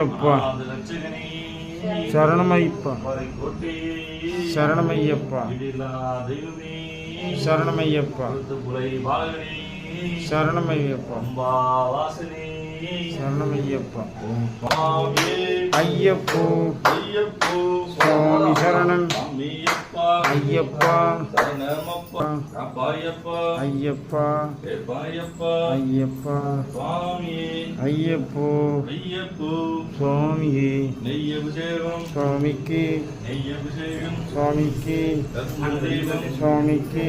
அப்பா சரணமையப்பா சரணமையப்பா சரணமையப்பா சரணமையப்பா சரணமையப்பா ஐயப்போ சுவாமி சரணம் ஐயப்பா ஐயப்பா ஐயப்பா ஐயப்போ சுவாமியே சுவாமிக்கு சுவாமிக்கு சுவாமிக்கு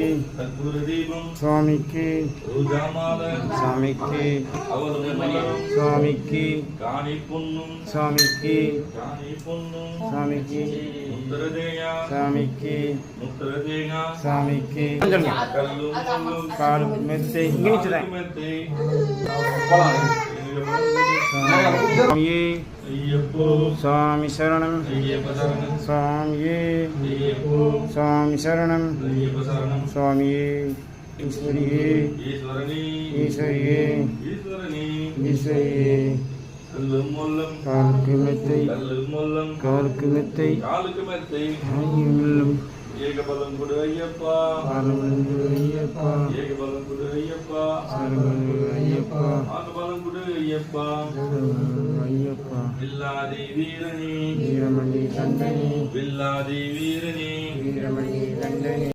சுவாமிக்கு சுவாமிக்கு சுவாமிக்கு சுவாமிக்கு சுவாமிக்கு சாமிக்கு சாமிக்கு காலு மெத்தை சாமியே சுவாமி சரணம் சுவாமியே சுவாமி சரணம் சுவாமியே ஈஸ்வரியே ஈஸ்வரியே ஈஸ்வரியே காலுக்கு மெத்தை காலுக்கு மெத்தை ஆகியும் ஏகபலம் கொடு ஐயப்பா ஐயப்பா ஏகபலம் கொடு ஐயப்பா ஐயப்பா ஆகபலம் கொடு ஐயப்பா ஐயப்பா வில்லாதி வீரனே வீரமணி கண்டனே வில்லாதி வீரனே வீரமணி கண்டனே